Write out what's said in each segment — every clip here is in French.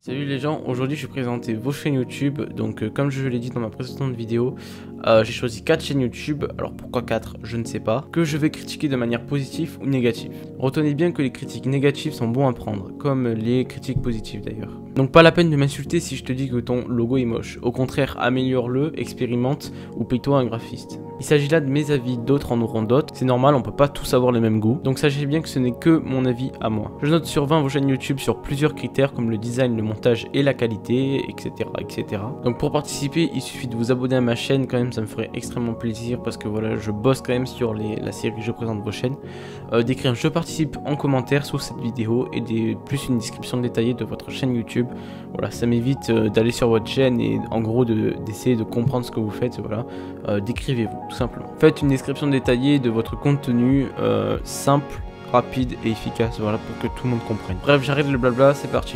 Salut les gens, aujourd'hui je vais présenter vos chaînes YouTube. Donc comme je l'ai dit dans ma précédente vidéo, j'ai choisi 4 chaînes YouTube. Alors pourquoi 4? Je ne sais pas. Que je vais critiquer de manière positive ou négative. Retenez bien que les critiques négatives sont bons à prendre, comme les critiques positives d'ailleurs. Donc pas la peine de m'insulter si je te dis que ton logo est moche. Au contraire, améliore-le, expérimente ou paye-toi un graphiste. Il s'agit là de mes avis, d'autres en auront d'autres. C'est normal, on peut pas tous avoir le même goût. Donc sachez bien que ce n'est que mon avis à moi. Je note sur 20 vos chaînes YouTube sur plusieurs critères comme le design, le montage et la qualité, etc. etc. Donc pour participer, il suffit de vous abonner à ma chaîne, quand même ça me ferait extrêmement plaisir parce que voilà, je bosse quand même sur la série que je présente vos chaînes. D'écrire je participe en commentaire sous cette vidéo et plus une description détaillée de votre chaîne YouTube. Voilà, ça m'évite d'aller sur votre chaîne et en gros d'essayer de comprendre ce que vous faites. Voilà, décrivez-vous tout simplement. Faites une description détaillée de votre contenu simple, rapide et efficace. Voilà, pour que tout le monde comprenne. Bref, j'arrête le blabla, c'est parti.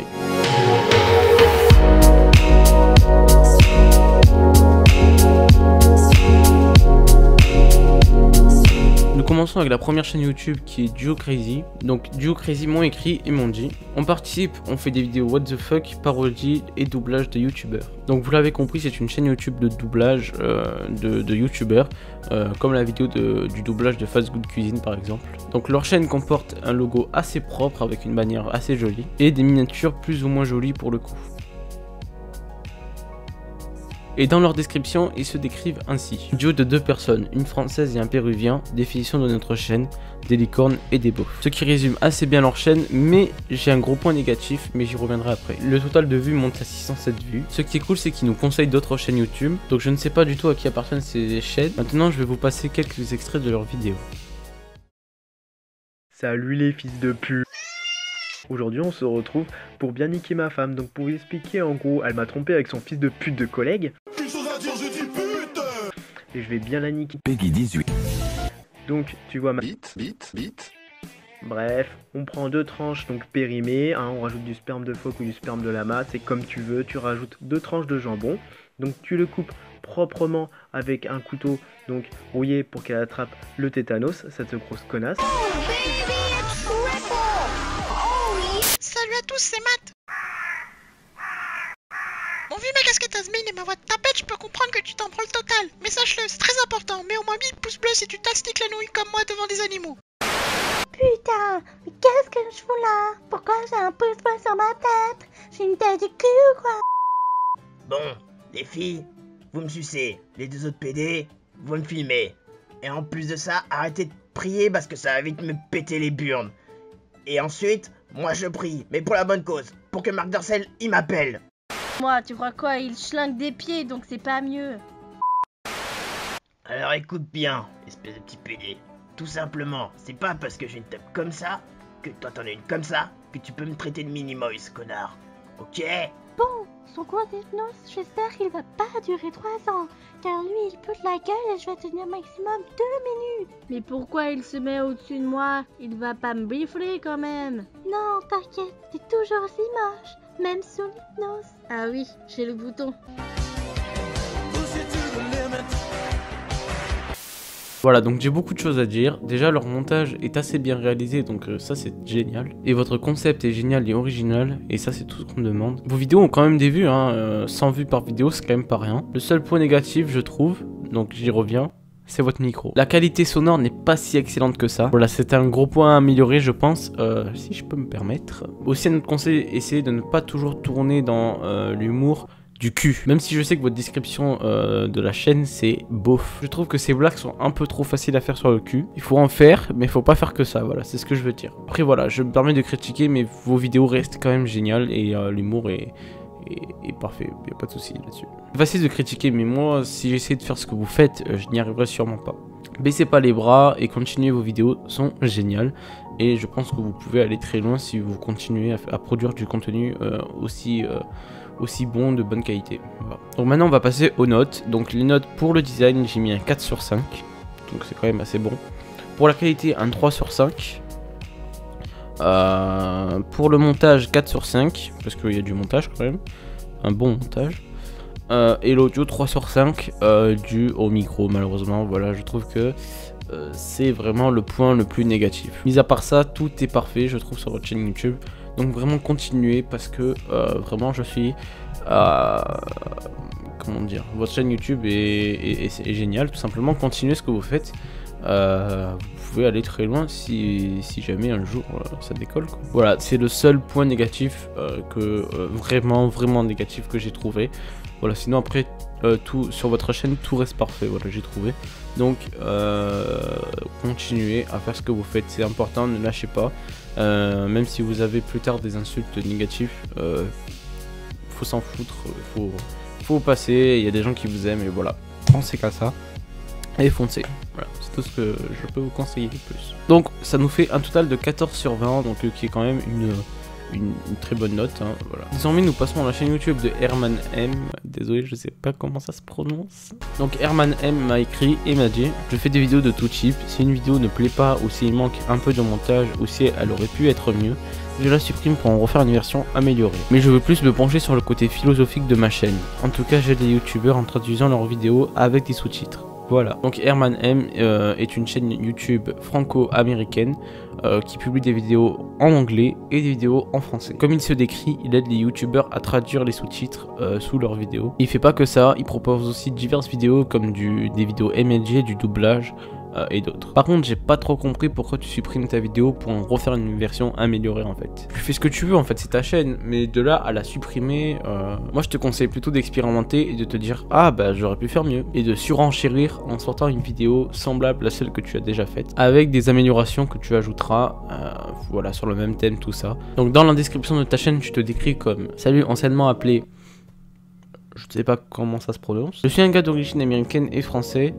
Nous commençons avec la première chaîne YouTube qui est Duo Crazy. Donc Duo Crazy m'ont écrit et m'ont dit: on participe, on fait des vidéos what the fuck, parodie et doublage de youtubeurs. Donc vous l'avez compris, c'est une chaîne YouTube de doublage de youtubeurs, comme la vidéo du doublage de Fast Good Cuisine par exemple. Donc leur chaîne comporte un logo assez propre avec une bannière assez jolie et des miniatures plus ou moins jolies pour le coup. Et dans leur description, ils se décrivent ainsi: duo de 2 personnes, une française et un péruvien, définition de notre chaîne, des licornes et des beaufs. Ce qui résume assez bien leur chaîne, mais j'ai un gros point négatif, mais j'y reviendrai après. Le total de vues monte à 607 vues. Ce qui est cool, c'est qu'ils nous conseillent d'autres chaînes YouTube, donc je ne sais pas du tout à qui appartiennent ces chaînes. Maintenant, je vais vous passer quelques extraits de leurs vidéos. Salut les fils de pute. Aujourd'hui on se retrouve pour bien niquer ma femme. Donc pour vous expliquer, en gros elle m'a trompé avec son fils de pute de collègue. Quelque chose à dire, je dis pute. Et je vais bien la niquer. Peggy 18. Donc tu vois ma... Bite. Bref, on prend 2 tranches donc périmées, hein, on rajoute du sperme de phoque ou du sperme de lama, c'est comme tu veux, tu rajoutes 2 tranches de jambon. Donc tu le coupes proprement avec un couteau donc rouillé pour qu'elle attrape le tétanos, cette grosse connasse. Salut à tous, c'est Matt. Bon, vu ma casquette Asmin et ma voix de tapette, je peux comprendre que tu t'en prends le total. Mais sache-le, c'est très important. Mets au moins 1000 pouces bleus si tu t'astiques la nouille comme moi devant des animaux. Putain, mais qu'est-ce que je fous là? Pourquoi j'ai un pouce bleu sur ma tête? J'ai une tête de cul ou quoi? Bon, les filles, vous me sucez. Les 2 autres PD, vous me filmez. Et en plus de ça, arrêtez de prier parce que ça va vite me péter les burnes. Et ensuite, moi je prie, mais pour la bonne cause, pour que Marc Dorcel, il m'appelle. Moi, tu crois quoi? Il schlingue des pieds, donc c'est pas mieux. Alors écoute bien, espèce de petit PD. Tout simplement, c'est pas parce que j'ai une tête comme ça, que toi t'en as une comme ça, que tu peux me traiter de mini-moise, connard. Ok? Bon, son cours d'hypnose, j'espère qu'il va pas durer 3 ans, car lui il pète la gueule et je vais tenir maximum 2 minutes. Mais pourquoi il se met au-dessus de moi? Il va pas me bifler quand même. Non, t'inquiète, t'es toujours aussi moche, même sous l'hypnose. Ah oui, j'ai le bouton. Voilà, donc j'ai beaucoup de choses à dire. Déjà, leur montage est assez bien réalisé, donc ça c'est génial. Et votre concept est génial et original, et ça c'est tout ce qu'on me demande. Vos vidéos ont quand même des vues, hein, 100 vues par vidéo, c'est quand même pas rien. Le seul point négatif, je trouve, donc j'y reviens, c'est votre micro. La qualité sonore n'est pas si excellente que ça. Voilà, c'est un gros point à améliorer, je pense, si je peux me permettre. Aussi, à notre conseil, essayez de ne pas toujours tourner dans l'humour du cul. Même si je sais que votre description de la chaîne c'est beauf. Je trouve que ces blagues sont un peu trop faciles à faire sur le cul. Il faut en faire, mais il faut pas faire que ça. Voilà, c'est ce que je veux dire. Après voilà, je me permets de critiquer, mais vos vidéos restent quand même géniales et l'humour est parfait. Il n'y a pas de souci là-dessus. C'est facile de critiquer, mais moi, si j'essaie de faire ce que vous faites, je n'y arriverai sûrement pas. Baissez pas les bras et continuez, vos vidéos sont géniales. Et je pense que vous pouvez aller très loin si vous continuez à produire du contenu aussi bon, de bonne qualité. Voilà. Donc maintenant on va passer aux notes. Donc les notes pour le design, j'ai mis un 4 sur 5. Donc c'est quand même assez bon. Pour la qualité, un 3 sur 5. Pour le montage, 4 sur 5. Parce qu'il y a du montage quand même. Un bon montage. Et l'audio, 3 sur 5. Dû au micro malheureusement. Voilà, je trouve que c'est vraiment le point le plus négatif. Mis à part ça, tout est parfait je trouve sur votre chaîne YouTube. Donc vraiment continuez parce que vraiment je suis... comment dire, votre chaîne YouTube est géniale, tout simplement. Continuez ce que vous faites. Vous pouvez aller très loin si jamais un jour ça décolle, quoi. Voilà, c'est le seul point négatif vraiment négatif que j'ai trouvé. Voilà, sinon après tout sur votre chaîne tout reste parfait. Voilà, j'ai trouvé. Donc continuez à faire ce que vous faites, c'est important, ne lâchez pas. Même si vous avez plus tard des insultes négatives, faut s'en foutre, faut passer. Il y a des gens qui vous aiment et voilà, pensez qu'à ça. Et foncez, voilà, c'est tout ce que je peux vous conseiller de plus. Donc ça nous fait un total de 14 sur 20, donc qui est quand même une très bonne note, hein, voilà. Désormais nous passons à la chaîne YouTube de Herman M. Désolé, je sais pas comment ça se prononce. Donc Herman M m'a écrit et m'a dit: je fais des vidéos de tout type, si une vidéo ne plaît pas ou s'il manque un peu de montage ou si elle aurait pu être mieux, je la supprime pour en refaire une version améliorée. Mais je veux plus me pencher sur le côté philosophique de ma chaîne. En tout cas, j'aide les youtubeurs en traduisant leurs vidéos avec des sous-titres. Voilà, donc Herman M est une chaîne YouTube franco-américaine qui publie des vidéos en anglais et des vidéos en français. Comme il se décrit, il aide les youtubeurs à traduire les sous-titres sous leurs vidéos. Il fait pas que ça, il propose aussi diverses vidéos comme des vidéos MLG, du doublage et d'autres. Par contre, j'ai pas trop compris pourquoi tu supprimes ta vidéo pour en refaire une version améliorée en fait. Tu fais ce que tu veux en fait, c'est ta chaîne, mais de là à la supprimer, moi je te conseille plutôt d'expérimenter et de te dire: ah bah j'aurais pu faire mieux, et de surenchérir en sortant une vidéo semblable à celle que tu as déjà faite, avec des améliorations que tu ajouteras, voilà, sur le même thème, tout ça. Donc dans la description de ta chaîne, tu te décris comme: salut, anciennement appelé, je sais pas comment ça se prononce, je suis un gars d'origine américaine et français.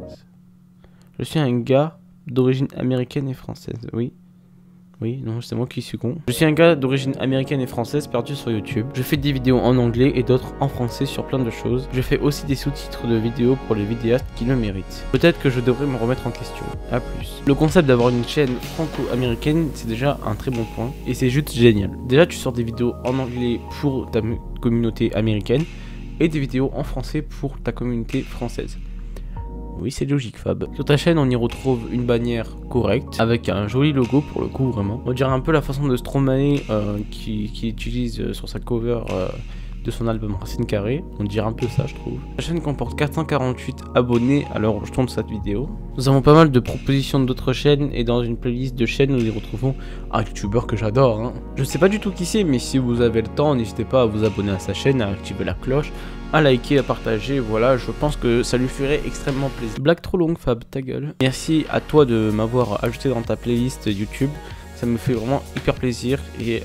Je suis un gars d'origine américaine et française, oui. Oui, non, c'est moi qui suis con. Je suis un gars d'origine américaine et française perdu sur YouTube. Je fais des vidéos en anglais et d'autres en français sur plein de choses. Je fais aussi des sous-titres de vidéos pour les vidéastes qui le méritent. Peut-être que je devrais me remettre en question. A plus. Le concept d'avoir une chaîne franco-américaine, c'est déjà un très bon point. Et c'est juste génial. Déjà, tu sors des vidéos en anglais pour ta communauté américaine et des vidéos en français pour ta communauté française. Oui, c'est logique, Fab. Sur ta chaîne, on y retrouve une bannière correcte, avec un joli logo pour le coup, vraiment. On dirait un peu la façon de Stromae qui utilise sur sa cover de son album Racine Carrée. On dirait un peu ça, je trouve. La chaîne comporte 448 abonnés à l'heure où je tourne cette vidéo. Nous avons pas mal de propositions d'autres chaînes, et dans une playlist de chaînes, nous y retrouvons un youtubeur que j'adore, hein. Je sais pas du tout qui c'est, mais si vous avez le temps, n'hésitez pas à vous abonner à sa chaîne, à activer la cloche, à liker, à partager, voilà, je pense que ça lui ferait extrêmement plaisir. Blague trop longue, Fab, ta gueule. Merci à toi de m'avoir ajouté dans ta playlist YouTube. Ça me fait vraiment hyper plaisir, et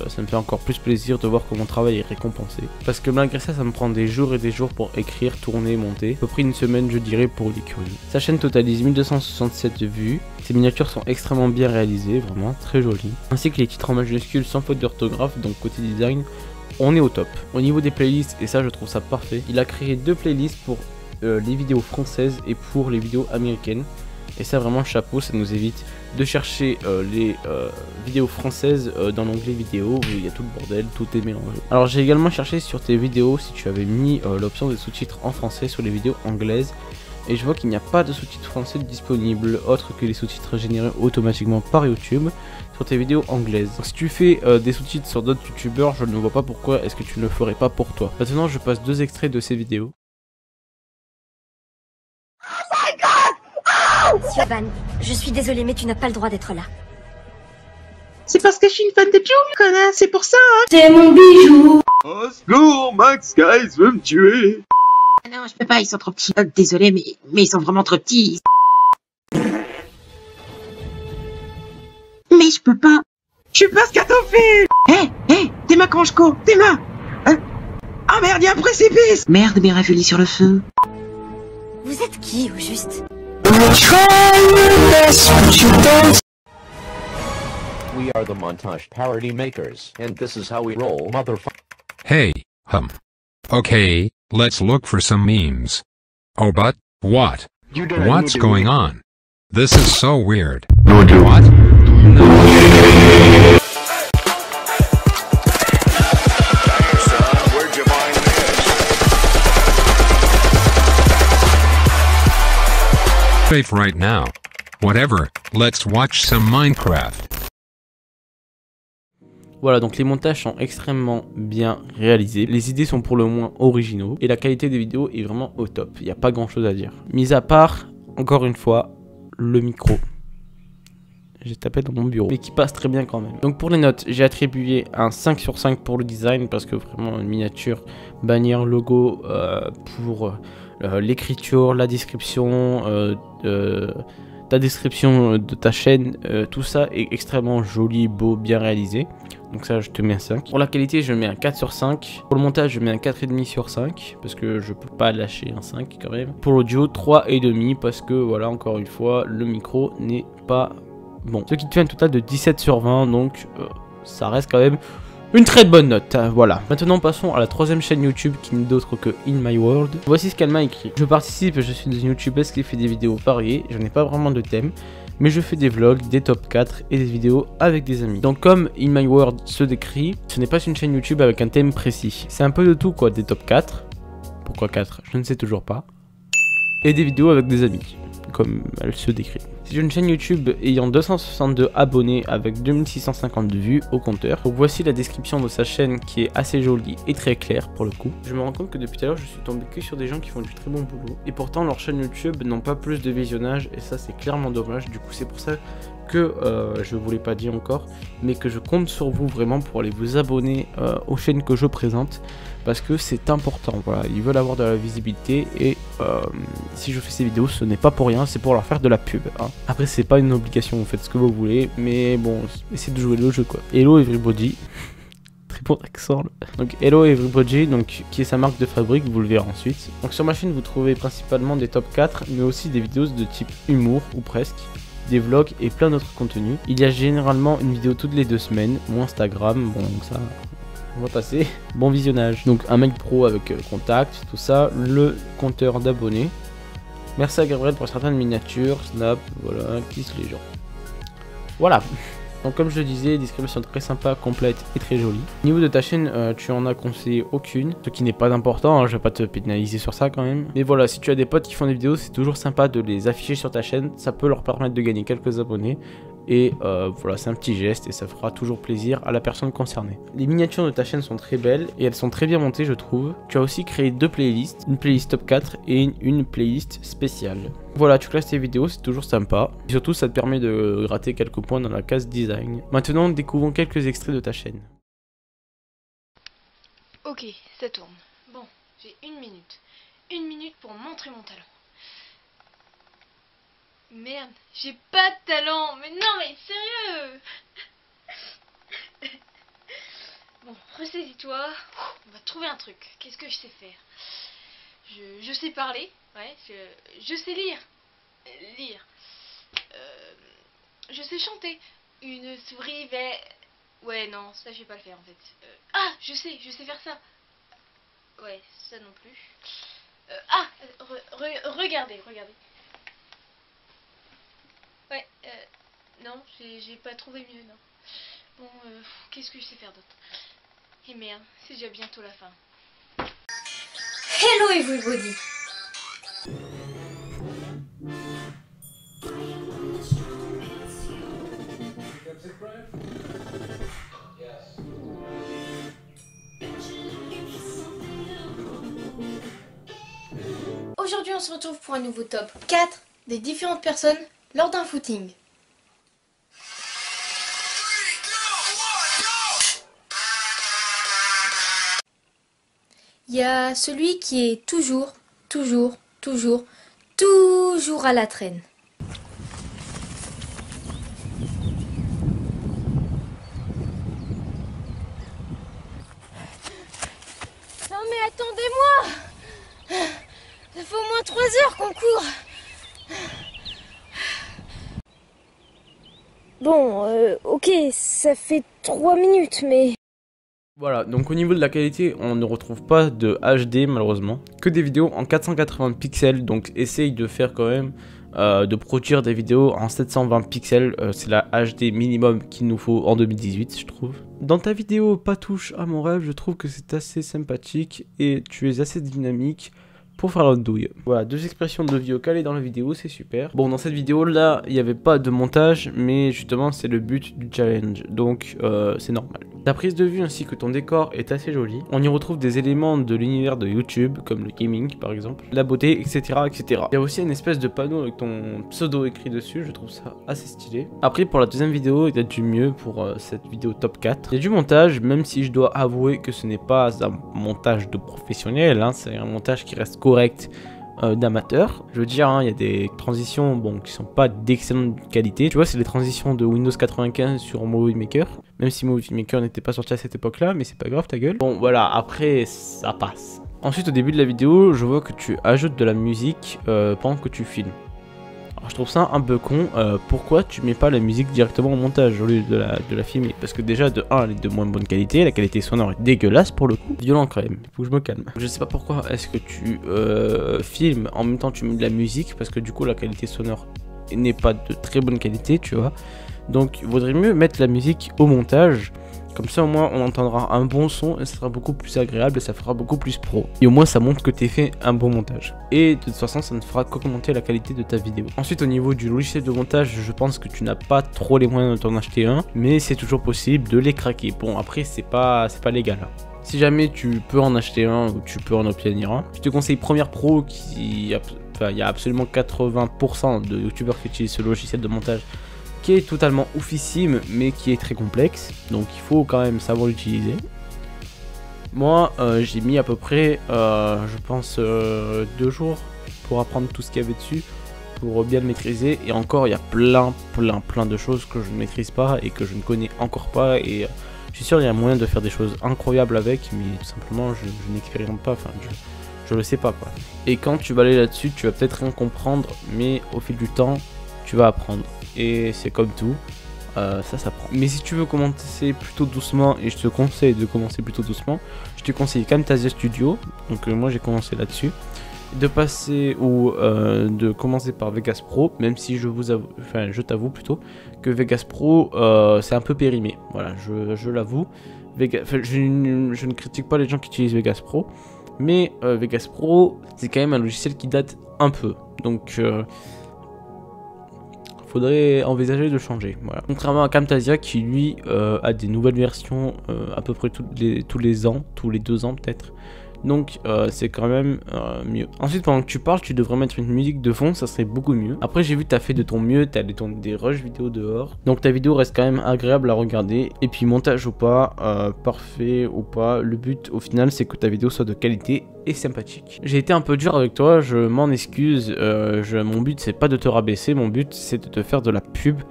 ça me fait encore plus plaisir de voir que mon travail est récompensé. Parce que malgré ça, ça me prend des jours et des jours pour écrire, tourner, monter. À peu près une semaine, je dirais, pour les curieux. Sa chaîne totalise 1267 vues. Ses miniatures sont extrêmement bien réalisées, vraiment très jolies. Ainsi que les titres en majuscules sans faute d'orthographe, donc côté design, on est au top. Au niveau des playlists, et ça je trouve ça parfait, il a créé 2 playlists pour les vidéos françaises et pour les vidéos américaines. Et ça vraiment chapeau, ça nous évite de chercher les vidéos françaises dans l'onglet vidéo où il y a tout le bordel, tout est mélangé. Alors j'ai également cherché sur tes vidéos si tu avais mis l'option des sous-titres en français sur les vidéos anglaises. Et je vois qu'il n'y a pas de sous-titres français disponibles autres que les sous-titres générés automatiquement par YouTube sur tes vidéos anglaises. Donc si tu fais des sous-titres sur d'autres youtubeurs, je ne vois pas pourquoi est-ce que tu ne le ferais pas pour toi. Maintenant je passe 2 extraits de ces vidéos. Siobhan, je suis désolée mais tu n'as pas le droit d'être là. C'est parce que je suis une fan de Joe, connasse, c'est pour ça, hein. C'est mon bijou. Au secours, Max Guys veut me tuer. Non, je peux pas, ils sont trop petits. Désolé, mais ils sont vraiment trop petits. Mais je peux pas. Je suis pas scatophile. Hé, tes mains, Kanchko, tes mains. Hein? Ah merde, y'a un précipice. Merde, mais ravioli sur le feu. Vous êtes qui, au juste? We are the montage parody makers, and this is how we roll, motherfucker. Hey, Okay, let's look for some memes. Oh, but what? What's going on? This is so weird. What? Safe right now. Whatever, let's watch some Minecraft. Voilà, donc les montages sont extrêmement bien réalisés, les idées sont pour le moins originaux et la qualité des vidéos est vraiment au top, il n'y a pas grand chose à dire. Mis à part, encore une fois, le micro. J'ai tapé dans mon bureau, mais qui passe très bien quand même. Donc pour les notes, j'ai attribué un 5 sur 5 pour le design, parce que vraiment une miniature, bannière, logo, pour l'écriture, la description, ta description de ta chaîne, tout ça est extrêmement joli, beau, bien réalisé. Donc ça, je te mets un 5. Pour la qualité, je mets un 4 sur 5. Pour le montage, je mets un 4,5 sur 5, parce que je peux pas lâcher un 5 quand même. Pour l'audio, 3,5, parce que voilà, encore une fois, le micro n'est pas bon. Ce qui te fait un total de 17 sur 20, donc ça reste quand même une très bonne note, voilà. Maintenant passons à la troisième chaîne YouTube qui n'est d'autre que In My World. Voici ce qu'elle m'a écrit. Je participe, je suis une youtubeuse qui fait des vidéos variées, je n'ai pas vraiment de thème, mais je fais des vlogs, des top 4 et des vidéos avec des amis. Donc comme In My World se décrit, ce n'est pas une chaîne YouTube avec un thème précis. C'est un peu de tout quoi, des top 4. Pourquoi 4? Je ne sais toujours pas. Et des vidéos avec des amis, comme elle se décrit. C'est une chaîne YouTube ayant 262 abonnés avec 2650 vues au compteur. Donc voici la description de sa chaîne qui est assez jolie et très claire pour le coup. Je me rends compte que depuis tout à l'heure je suis tombé que sur des gens qui font du très bon boulot. Et pourtant leur chaîne YouTube n'ont pas plus de visionnage et ça c'est clairement dommage. Du coup c'est pour ça que je vous l'ai pas dit encore, mais que je compte sur vous vraiment pour aller vous abonner aux chaînes que je présente. Parce que c'est important, voilà, ils veulent avoir de la visibilité et si je fais ces vidéos ce n'est pas pour rien, c'est pour leur faire de la pub, hein. Après c'est pas une obligation, vous faites ce que vous voulez, mais bon, essayez de jouer le jeu quoi. Hello everybody, très bon accent là. Donc Hello everybody, donc, qui est sa marque de fabrique, vous le verrez ensuite. Donc sur ma chaîne vous trouvez principalement des top 4, mais aussi des vidéos de type humour, ou presque, des vlogs et plein d'autres contenus. Il y a généralement une vidéo toutes les 2 semaines, mon Instagram, bon donc ça... on va passer. Bon visionnage. Donc un mail pro avec contact, tout ça. Le compteur d'abonnés. Merci à Gabriel pour certaines miniatures. Snap, voilà, kiss les gens. Voilà. Donc comme je le disais, description très sympa, complète et très jolie. Au niveau de ta chaîne, tu en as conseillé aucune. Ce qui n'est pas important, hein, je vais pas te pénaliser sur ça quand même. Mais voilà, si tu as des potes qui font des vidéos, c'est toujours sympa de les afficher sur ta chaîne. Ça peut leur permettre de gagner quelques abonnés. Et voilà, c'est un petit geste et ça fera toujours plaisir à la personne concernée. Les miniatures de ta chaîne sont très belles et elles sont très bien montées je trouve. Tu as aussi créé 2 playlists, une playlist top 4 et une playlist spéciale. Voilà, tu classes tes vidéos, c'est toujours sympa. Et surtout ça te permet de gratter quelques points dans la case design. Maintenant découvrons quelques extraits de ta chaîne. Ok, ça tourne. Bon, j'ai 1 minute. 1 minute pour montrer mon talent. Merde, j'ai pas de talent. Mais non, mais sérieux. Bon, ressaisis-toi. On va trouver un truc. Qu'est-ce que je sais faire? Je sais parler. Ouais, je sais lire. Je sais chanter. Une souris ouais, non, ça je vais pas le faire en fait. Ah, je sais faire ça. Ouais, ça non plus. Regardez. Ouais, non, j'ai pas trouvé mieux, non. Bon, qu'est-ce que je sais faire d'autre? Et merde, c'est déjà bientôt la fin. Hello everybody. Aujourd'hui, on se retrouve pour un nouveau top 4 des différentes personnes lors d'un footing. Il y a celui qui est toujours à la traîne. Non mais attendez-moi! Ça fait au moins 3 heures qu'on court. Bon, ok, ça fait 3 minutes, mais... Voilà, donc au niveau de la qualité, on ne retrouve pas de HD malheureusement, que des vidéos en 480 pixels, donc essaye de faire quand même, de produire des vidéos en 720 pixels, c'est la HD minimum qu'il nous faut en 2018 je trouve. Dans ta vidéo Pas touche à mon rêve, je trouve que c'est assez sympathique et tu es assez dynamique pour faire l'andouille. Voilà, 2 expressions de vie calées dans la vidéo, c'est super. Bon, dans cette vidéo là, il n'y avait pas de montage, mais justement c'est le but du challenge, donc c'est normal. Ta prise de vue ainsi que ton décor est assez jolie. On y retrouve des éléments de l'univers de YouTube, comme le gaming par exemple, la beauté, etc., etc. Il y a aussi une espèce de panneau avec ton pseudo écrit dessus, je trouve ça assez stylé. Après, pour la deuxième vidéo, il y a du mieux pour cette vidéo top 4. Il y a du montage, même si je dois avouer que ce n'est pas un montage de professionnel, hein, c'est un montage qui reste correct. D'amateur, je veux dire, hein, il y a des transitions bon, qui sont pas d'excellente qualité. Tu vois, c'est les transitions de Windows 95 sur Movie Maker, même si Movie Maker n'était pas sorti à cette époque-là, mais c'est pas grave, ta gueule. Bon, voilà, après, ça passe. Ensuite, au début de la vidéo, je vois que tu ajoutes de la musique pendant que tu filmes. Alors, je trouve ça un peu con. Pourquoi tu mets pas la musique directement au montage au lieu de la filmer? Parce que déjà, de 1, elle est de moins bonne qualité, la qualité sonore est dégueulasse pour le coup. Violent quand même, il faut que je me calme. Je sais pas pourquoi est-ce que tu filmes en même temps tu mets de la musique, parce que du coup la qualité sonore n'est pas de très bonne qualité, tu vois. Donc il vaudrait mieux mettre la musique au montage. Comme ça au moins on entendra un bon son et ça sera beaucoup plus agréable et ça fera beaucoup plus pro. Et au moins ça montre que tu as fait un bon montage. Et de toute façon ça ne fera qu'augmenter la qualité de ta vidéo. Ensuite au niveau du logiciel de montage, je pense que tu n'as pas trop les moyens de t'en acheter un. Mais c'est toujours possible de les craquer. Bon après c'est pas légal. Hein. Si jamais tu peux en acheter un ou tu peux en obtenir un, je te conseille Premiere Pro qui... Enfin il y a absolument 80% de youtubeurs qui utilisent ce logiciel de montage, qui est totalement oufissime mais qui est très complexe, donc il faut quand même savoir l'utiliser. Moi j'ai mis à peu près je pense 2 jours pour apprendre tout ce qu'il y avait dessus, pour bien le maîtriser, et encore il y a plein de choses que je ne maîtrise pas et que je ne connais encore pas, et je suis sûr il y a moyen de faire des choses incroyables avec, mais tout simplement je n'expérimente pas, enfin je le sais pas quoi. Et quand tu vas aller là-dessus tu vas peut-être rien comprendre, mais au fil du temps tu vas apprendre. Et c'est comme tout, ça s'apprend. Mais si tu veux commencer plutôt doucement, et je te conseille de commencer plutôt doucement, je te conseille Camtasia Studio, donc moi j'ai commencé là-dessus, de passer ou de commencer par Vegas Pro, même si je t'avoue plutôt que Vegas Pro c'est un peu périmé, voilà, je l'avoue. Je ne critique pas les gens qui utilisent Vegas Pro, mais Vegas Pro c'est quand même un logiciel qui date un peu, donc faudrait envisager de changer, voilà. Contrairement à Camtasia qui lui a des nouvelles versions à peu près tous les ans, tous les 2 ans peut-être. Donc c'est quand même mieux. Ensuite pendant que tu parles tu devrais mettre une musique de fond, ça serait beaucoup mieux. Après j'ai vu que tu as fait de ton mieux, tu as des rushs vidéo dehors. Donc ta vidéo reste quand même agréable à regarder. Et puis montage ou pas, parfait ou pas, le but au final c'est que ta vidéo soit de qualité et sympathique. J'ai été un peu dur avec toi, je m'en excuse. Mon but c'est pas de te rabaisser, mon but c'est de te faire de la pub,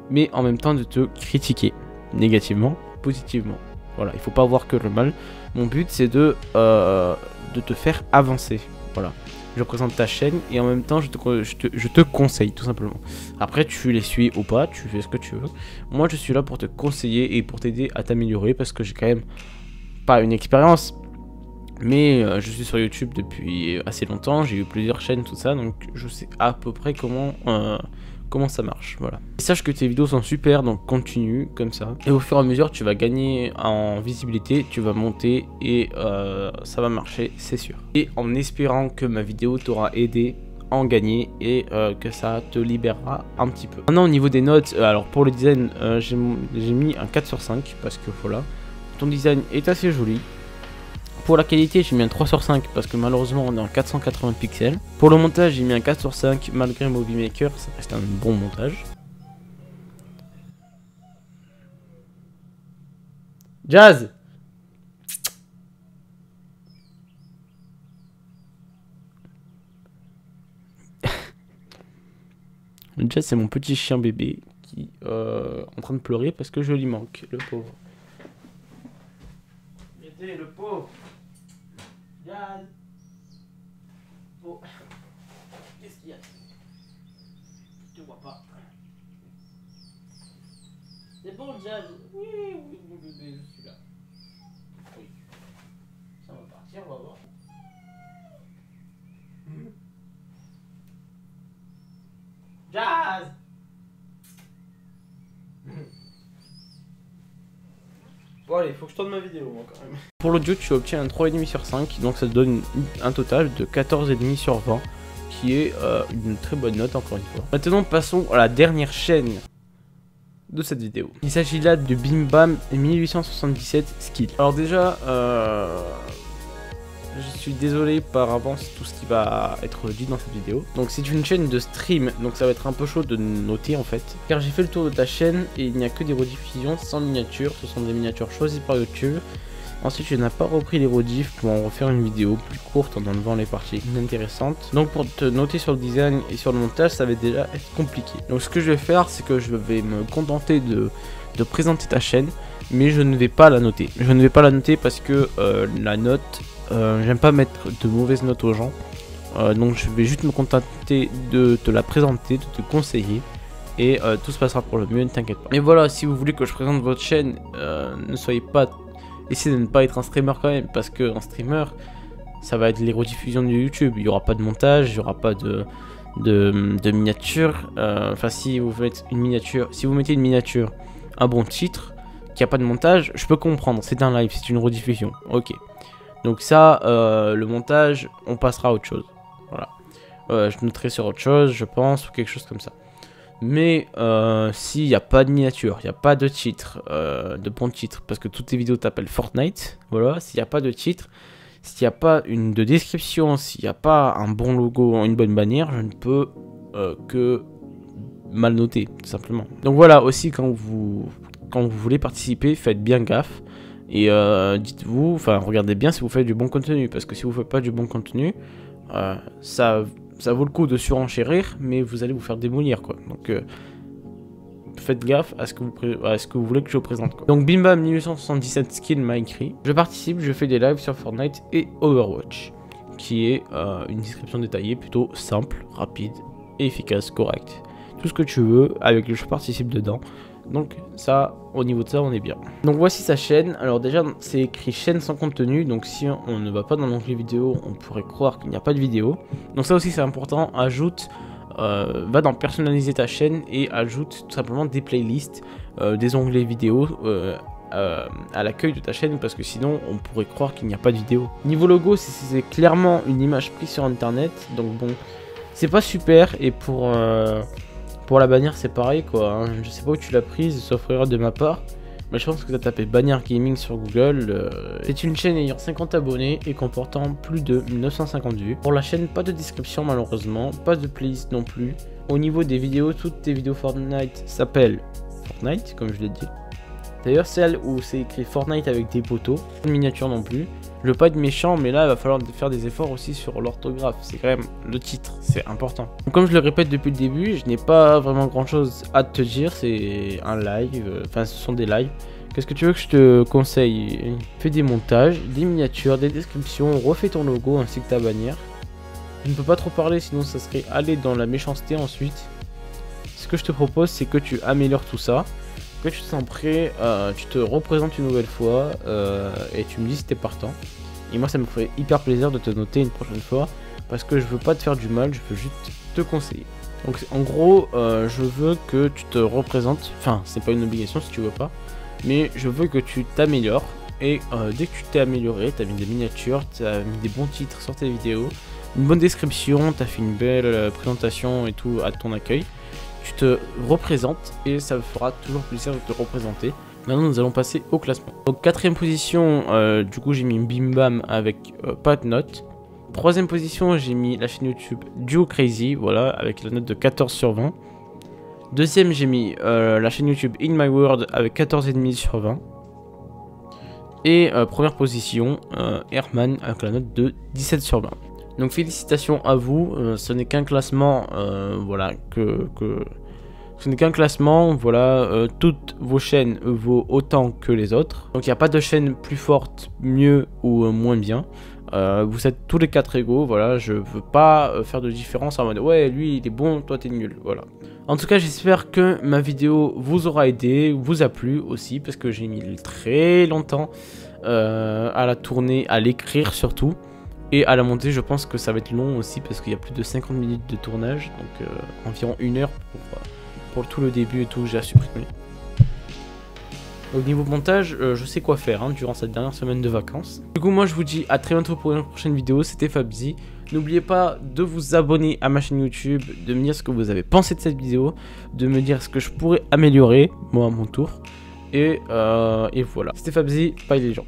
mais en même temps de te critiquer négativement, positivement. Voilà, il faut pas voir que le mal. Mon but c'est de te faire avancer. Voilà, je présente ta chaîne et en même temps je te conseille tout simplement. Après tu les suis ou pas, tu fais ce que tu veux. Moi je suis là pour te conseiller et pour t'aider à t'améliorer, parce que j'ai quand même pas une expérience, mais je suis sur YouTube depuis assez longtemps, j'ai eu plusieurs chaînes, tout ça, donc je sais à peu près comment ça marche, voilà. Et sache que tes vidéos sont super, donc continue comme ça. Et au fur et à mesure, tu vas gagner en visibilité, tu vas monter et ça va marcher, c'est sûr. Et en espérant que ma vidéo t'aura aidé à en gagner et que ça te libérera un petit peu. Maintenant au niveau des notes, alors pour le design, j'ai mis un 4 sur 5 parce que voilà, ton design est assez joli. Pour la qualité, j'ai mis un 3 sur 5 parce que malheureusement on est en 480 pixels. Pour le montage, j'ai mis un 4 sur 5 malgré Movie Maker, ça reste un bon montage. Jazz! Jazz, c'est mon petit chien bébé qui est en train de pleurer parce que je lui manque, le pauvre. Mettez le pauvre! Jazz. Oh. Qu'est-ce qu'il y a? Je te vois pas. C'est bon, Jazz? Oui, bébé, je suis là. Oui. Ça va partir, on va voir. Jazz. Bon allez, faut que je tourne ma vidéo moi quand même. Pour l'audio tu obtiens un 3,5 sur 5, donc ça te donne un total de 14,5 sur 20, qui est une très bonne note encore une fois. Maintenant passons à la dernière chaîne de cette vidéo. Il s'agit là de Bim Bam 1877 Skill. Alors déjà, je suis désolé par avance tout ce qui va être dit dans cette vidéo. Donc c'est une chaîne de stream, donc ça va être un peu chaud de noter en fait. Car j'ai fait le tour de ta chaîne et il n'y a que des rediffusions sans miniatures. Ce sont des miniatures choisies par YouTube. Ensuite tu n'as pas repris les rediffs pour en refaire une vidéo plus courte en enlevant les parties inintéressantes. Donc pour te noter sur le design et sur le montage, ça va déjà être compliqué. Donc ce que je vais faire, c'est que je vais me contenter de présenter ta chaîne, mais je ne vais pas la noter. Je ne vais pas la noter parce que la note, j'aime pas mettre de mauvaises notes aux gens. Donc je vais juste me contenter de te la présenter, de te conseiller. Et tout se passera pour le mieux, ne t'inquiète pas. Et voilà, si vous voulez que je présente votre chaîne, ne soyez pas... Essayez de ne pas être un streamer quand même, parce que un streamer, ça va être les rediffusions de YouTube. Il n'y aura pas de montage, il n'y aura pas de miniature. Enfin, si vous mettez une miniature, un bon titre, qu'il n'y a pas de montage, je peux comprendre. C'est un live, c'est une rediffusion. Ok. Donc ça, le montage, on passera à autre chose. Voilà. Je noterai sur autre chose, je pense, ou quelque chose comme ça. Mais s'il n'y a pas de miniature, il n'y a pas de titre, de bon titre, parce que toutes tes vidéos t'appellent Fortnite, voilà, s'il n'y a pas de titre, s'il n'y a pas de description, s'il n'y a pas un bon logo, une bonne bannière, je ne peux que mal noter, tout simplement. Donc voilà, aussi quand vous voulez participer, faites bien gaffe, et dites-vous, enfin regardez bien si vous faites du bon contenu, parce que si vous ne faites pas du bon contenu, ça vaut le coup de surenchérir, mais vous allez vous faire démolir, quoi. Donc, faites gaffe à ce que vous voulez que je vous présente, quoi. Donc, Bim Bam 1877 Skill m'a écrit. Je participe, je fais des lives sur Fortnite et Overwatch, qui est une description détaillée, plutôt simple, rapide, et efficace, correcte. Tout ce que tu veux, avec le je participe dedans. Donc ça, au niveau de ça, on est bien. Donc voici sa chaîne. Alors déjà, c'est écrit chaîne sans contenu. Donc si on ne va pas dans l'onglet vidéo, on pourrait croire qu'il n'y a pas de vidéo. Donc ça aussi, c'est important. Va dans personnaliser ta chaîne et ajoute tout simplement des playlists, des onglets vidéo à l'accueil de ta chaîne, parce que sinon, on pourrait croire qu'il n'y a pas de vidéo. Niveau logo, c'est clairement une image prise sur internet. Donc bon, c'est pas super. Et pour la bannière, c'est pareil, quoi. Hein. Je sais pas où tu l'as prise, sauf erreur de ma part. Mais je pense que tu as tapé bannière gaming sur Google. C'est une chaîne ayant 50 abonnés et comportant plus de 950 vues. Pour la chaîne, pas de description malheureusement, pas de playlist non plus. Au niveau des vidéos, toutes tes vidéos Fortnite s'appellent Fortnite, comme je l'ai dit. D'ailleurs, celle où c'est écrit Fortnite avec des poteaux, pas de miniature non plus. Je veux pas être méchant, mais là, il va falloir faire des efforts aussi sur l'orthographe. C'est quand même le titre, c'est important. Donc, comme je le répète depuis le début, je n'ai pas vraiment grand chose à te dire. C'est un live, enfin, ce sont des lives. Qu'est-ce que tu veux que je te conseille? Fais des montages, des miniatures, des descriptions, refais ton logo ainsi que ta bannière. Je ne peux pas trop parler, sinon ça serait aller dans la méchanceté ensuite. Ce que je te propose, c'est que tu améliores tout ça. Que tu te sens prêt, tu te représentes une nouvelle fois et tu me dis si t'es partant. Et moi ça me ferait hyper plaisir de te noter une prochaine fois, parce que je veux pas te faire du mal, je veux juste te conseiller. Donc en gros, je veux que tu te représentes, enfin c'est pas une obligation si tu veux pas, mais je veux que tu t'améliores. Et dès que tu t'es amélioré, t'as mis des miniatures, t'as mis des bons titres sur tes vidéos, une bonne description, t'as fait une belle présentation et tout à ton accueil. Tu te représentes et ça me fera toujours plaisir de te représenter. Maintenant nous allons passer au classement. Donc 4ème position, du coup j'ai mis Bim Bam avec pas de note. 3ème position j'ai mis la chaîne YouTube Duo Crazy, voilà, avec la note de 14 sur 20. 2ème j'ai mis la chaîne YouTube In My World avec 14,5 sur 20. Et première position, Herman avec la note de 17 sur 20. Donc félicitations à vous, ce n'est qu'un classement, voilà, ce n'est qu'un classement, voilà, toutes vos chaînes vaut autant que les autres. Donc il n'y a pas de chaîne plus forte, mieux ou moins bien. Vous êtes tous les 4 égaux, voilà, je veux pas faire de différence en mode ouais lui il est bon, toi t'es nul, voilà. En tout cas j'espère que ma vidéo vous aura aidé, vous a plu aussi, parce que j'ai mis très longtemps à la tourner, à l'écrire surtout. Et à la montée, je pense que ça va être long aussi, parce qu'il y a plus de 50 minutes de tournage, donc environ 1 heure pour tout le début et tout, j'ai à supprimer. Au niveau montage, je sais quoi faire durant cette dernière semaine de vacances. Du coup, moi je vous dis à très bientôt pour une prochaine vidéo, c'était Fabzi. N'oubliez pas de vous abonner à ma chaîne YouTube, de me dire ce que vous avez pensé de cette vidéo, de me dire ce que je pourrais améliorer, moi à mon tour. Et voilà. C'était Fabzi, bye les gens.